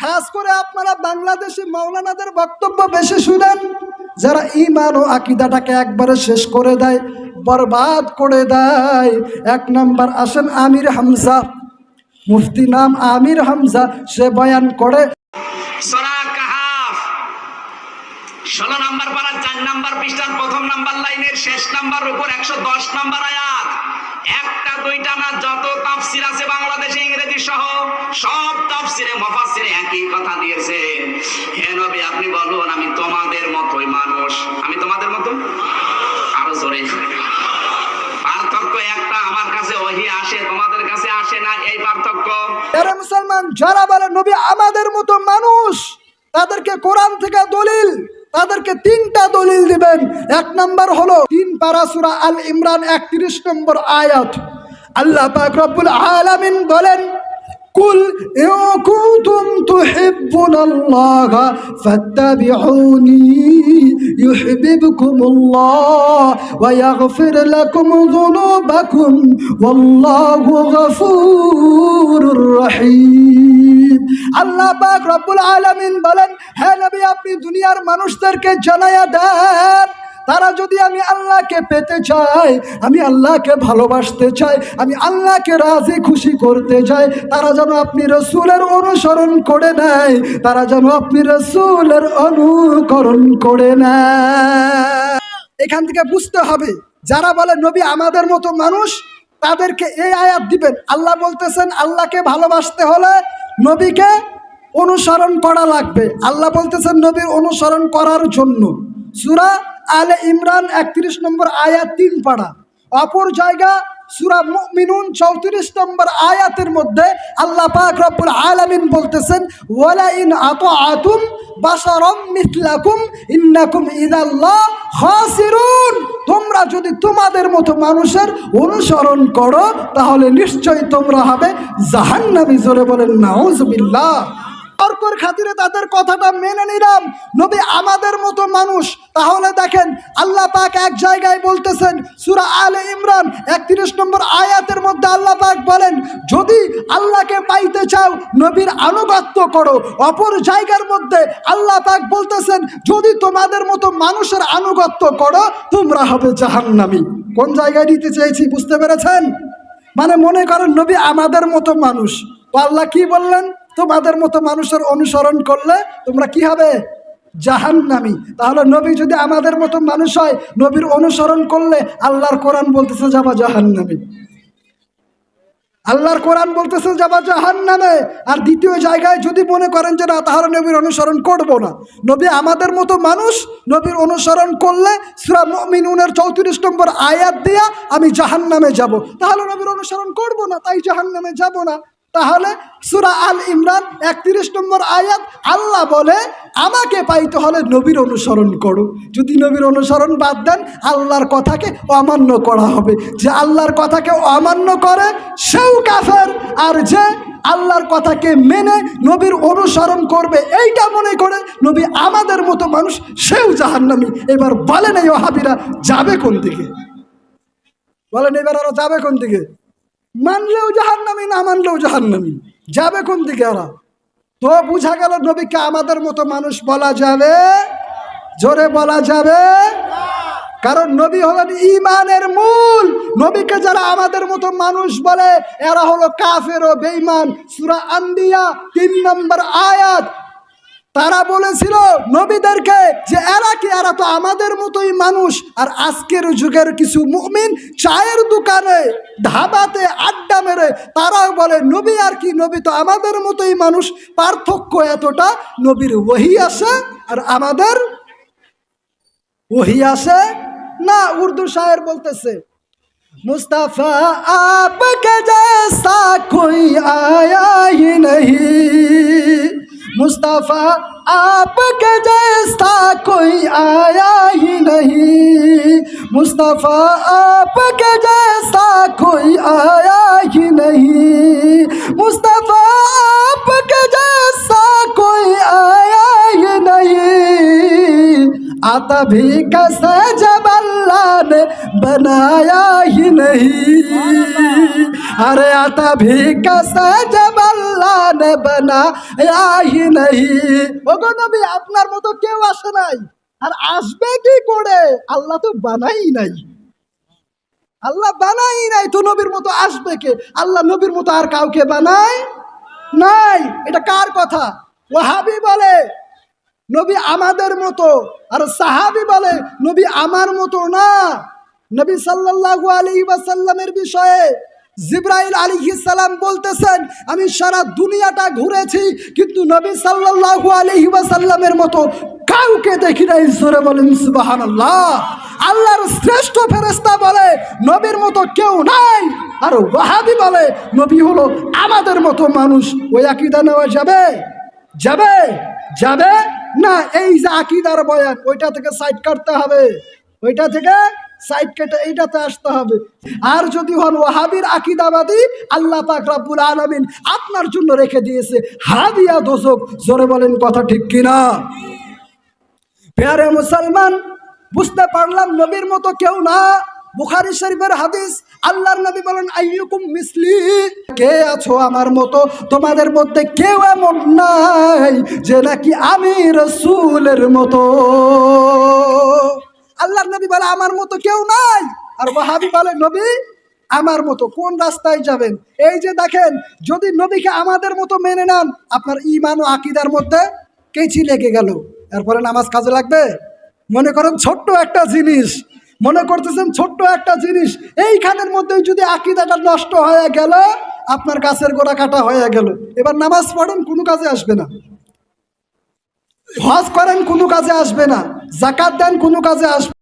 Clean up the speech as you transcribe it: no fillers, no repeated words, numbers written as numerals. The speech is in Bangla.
খাস করে আপনারা বাংলাদেশি মাওলানাদের বক্তব্য বেশি শুনেন, যারা ঈমান ও আকীদাটাকে একবারে শেষ করে দেয়, বরবাদ করে দেয়। এক নাম্বার আসেন আমির হামজা, মুফতি নাম আমির হামজা, সে বয়ান করে সূরা কাহাফ 16 নম্বর পারা 4 নম্বর পৃষ্ঠার প্রথম নম্বর লাইনের শেষ নাম্বার উপর 110 নম্বর আয়াত। একটা দুইটা না, যত তাফসীর আছে বাংলাদেশে ইংরেজি সহ সব তাফসীরে মুফাসসিরে একই কথা দিয়েছে। হে নবী আপনি বলুন, আমি তোমাদের মতোই মানুষ। আমি তোমাদের মতো, আরো জোরে। পার্থক্য একটা, আমার কাছে ওহী আসে, তোমাদের কাছে আসে না, এই পার্থক্য। এরা মুসলমান যারা বলে নবী আমাদের মতো মানুষ, তাদেরকে কোরআন থেকে দলিল, তাদেরকে 3টা দলিল দিবেন। এক নাম্বার হলো 3 পারা সূরা আল ইমরান 31 নম্বর আয়াত। আল্লাহ পাক রব্বুল আলামিন বলেন, কুল ইন কুনতুম তুহিব্বুনাল্লাহ ফাত্তাবিউনি ইউহিব্বুকুমুল্লাহ ওয়া ইয়াগফির লাকুম যুনুবাকুম ওয়াল্লাহু গফুরুর রহিম। আল্লাহ পাক রব্বুল আলামিন বলেন, হে নবী আপনি দুনিয়ার মানুষদেরকে জানায়া দেন, তারা যদি আমি আল্লাহকে পেতে চায়, আমি আল্লাহকে ভালোবাসতে চাই, আমি আল্লাহকে রাজি খুশি করতে চাই, তারা যেন আপনি রাসূলের অনুসরণ করে নেয়, তারা যেন আপনি রাসূলের অনুকরণ করে নেয়। এখান থেকে বুঝতে হবে, যারা বলে নবী আমাদের মতো মানুষ, তাদেরকে এই আয়াত দিবেন। আল্লাহ বলতেছেন আল্লাহকে ভালোবাসতে হলে নবীকে অনুসরণ করা লাগবে। আল্লাহ বলতেছেন নবীর অনুসরণ করার জন্য সূরা আলে ইমরান 31 নম্বর আয়াত 3 পারা। অপর জায়গা সূরা মুমিনুন 34 নম্বর আয়াতের মধ্যে আল্লাহ পাক রব্বুল আলামিন বলতেছেন, ওয়ালা ইন আতাআতুম বাশারাম মিথলাকুম ইন্নাকুম ইযাল্লা খাসিরুন। তোমরা যদি তোমাদের মতো মানুষের অনুসরণ করো, তাহলে নিশ্চয়ই তোমরা হবে জাহান্নামী। জোরে বলেন নাউযুবিল্লাহ। তর্কর খাতিরে তাদের কথাটা মেনে নিলাম, নবী আমাদের মতো মানুষ। তাহলে দেখেন আল্লাহ পাক এক জায়গায় বলতেছেন সূরা আলে ইমরান 31 নম্বর আয়াতের মধ্যে আল্লাহ পাক বলেন, যদি আল্লাহকে পাইতে চাও নবীর আনুগত্য করো। অপর জায়গার মধ্যে আল্লাহ পাক বলতেছেন, যদি তোমাদের মতো মানুষের আনুগত্য করো তোমরা হবে জাহান্নামী। কোন জায়গায় নিতে চেয়েছি বুঝতে পেরেছেন? মানে মনে করেন নবী আমাদের মতো মানুষ, তো আল্লাহ কি বললেন? তোমাদের মতো মানুষের অনুসরণ করলে তোমরা কি হবে? জাহান্নামী। তাহলে নবী যদি আমাদের মতো মানুষ হয়, নবীর অনুসরণ করলে আল্লাহর কোরআন বলতেছে যাবা জাহান্নামী। আল্লাহর কোরআন বলতেছে যাবা জাহান্নামে। আর দ্বিতীয় জায়গায় যদি মনে করেন যে না, তাহলে নবীর অনুসরণ করব না, নবী আমাদের মতো মানুষ, নবীর অনুসরণ করলে সূরা মুমিনুনের 34 নম্বর আয়াত দিয়া আমি জাহান্নামে যাব, তাহলে নবীর অনুসরণ করব না, তাই জাহান্নামে যাব না। তাহলে সূরা আল ইমরান 31 নম্বর আয়াত আল্লাহ বলে আমাকে পাইতে হলে নবীর অনুসরণ করো। যদি নবীর অনুসরণ বাদ দেন, আল্লাহর কথাকে অমান্য করা হবে। যে আল্লাহর কথাকে অমান্য করে সেও কাফের, আর যে আল্লাহর কথাকে মেনে নবীর অনুসরণ করবে এইটা মনে করে নবী আমাদের মতো মানুষ, সেও জাহান্নামী। এবার বলেন এই ওহাবীরা যাবে কোন দিকে? বলেন এবার ওরা যাবে কোন দিকে? মানলেও জাহান্নামী, না মানলেও জাহান্নামী, যাবে কোন দিকে ওরা? তো বুঝা গেল নবীকে আমাদের মতো মানুষ বলা যাবে? জোরে বলা যাবে? কারণ নবী হলেন ঈমানের মূল। নবীকে যারা আমাদের মতো মানুষ বলে এরা হলো কাফের ও বেঈমান। সূরা আম্বিয়া 3 নম্বর আয়াত। তারা বলেছিল নবীদেরকে যে এরা তো আমাদের মতোই মানুষ। আর আজকের যুগের কিছু মুমিন চায়ের দোকানে ধাবাতে আড্ডা মেরে তারাও বলে নবী আর কি, নবী তো আমাদের মতোই মানুষ। পার্থক্য এতটা, নবীর ওহী আসে আর আমাদের ওহী আসে না। উর্দু শায়ের বলতেছে, मुस्तफ़ा आपके जैसा कोई आया ही नहीं, मुस्तफ़ा आपके जैसा कोई आया ही नहीं, मुस्तफ़ा आपके जैसा कोई आया ही नहीं, मुस्तफ़ा आपके जैसा कोई आया ही नहीं, आता भी कैसे जब अल्लाह ने बनाया ही नहीं, अरे आता भी कैसे जब अल्लाह ने बनाया ही नहीं। ওগো নবী আপনার মতো কেউ আসে নাই, আর আসবে কি করে? আল্লাহ তো বানাই নাই, আল্লাহ বানাই নাই তো নবীর মতো আসবে কে? আল্লাহ নবীর মতো আর কাউকে বানায় নাই। এটা কার কথা? ওয়াহাবি বলে নবী আমাদের মতো, আর সাহাবী বলে নবী আমার মতো না। নবী সাল্লাল্লাহু আলাইহি ওয়াসাল্লামের বিষয়ে জিবরাইল আলাইহিস সালাম বলতেছেন, আমি সারা দুনিয়াটা ঘুরেছি কিন্তু নবী সাল্লাল্লাহু আলাইহি ওয়াসাল্লামের মতো কাউকে দেখি নাই। জোরে বলেন সুবহানাল্লাহ। আল্লাহর শ্রেষ্ঠ ফেরেশতা বলে নবীর মতো কেউ নাই, আর ওয়াহাবি বলে নবী হলো আমাদের মতো মানুষ। ওই আকীদা নেওয়া যাবে? যাবে? যাবে না। এই যে আকীদার বয়ান, ওইটা থেকে সাইড কাটতে হবে, ওইটা থেকে সাইড কেটে এইটাতে আসতে হবে। আর যদি হন ওয়াহাবির আকীদাবাদী, আল্লাহ পাক রব্বুল আলামিন আপনার জন্য রেখে দিয়েছে হাদিয়া দোজক। জোরে বলেন কথা ঠিক কিনা? প্যারে মুসলমান, বুঝতে পারলাম নবীর মতো কেউ না। বুখারী শরীফের হাদিস, আল্লাহর নবী বলেন আইয়ুকুম মিসলি, কে আছো আমার মতো? তোমাদের মধ্যে কেউ এমন নাই যে নাকি আমি রাসূলের মতো। আল্লাহর নবী বলে আমার মতো কেউ নাই, আর ওয়াহাবি বলে নবী আমার মতো। কোন রাস্তায় যাবেন? এই যে দেখেন, যদি নবীকে আমাদের মতো মেনে নেন, আপনার ঈমান ও আকীদার মধ্যে কেচি লেগে গেল, এরপরে নামাজ কাজে লাগবে? মনে করেন ছোট্ট একটা জিনিস, মনে করতেছেন ছোট্ট একটা জিনিস, এইখানের মধ্যে যদি আকীদাটা নষ্ট হয়ে গেল, আপনার গাছের গোড়া কাটা হয়ে গেল। এবার নামাজ পড়েন, কোনো কাজে আসবে না। হজ করেন, কোনো কাজে আসবে না। যাকাত দেন, কোনো কাজে আসবে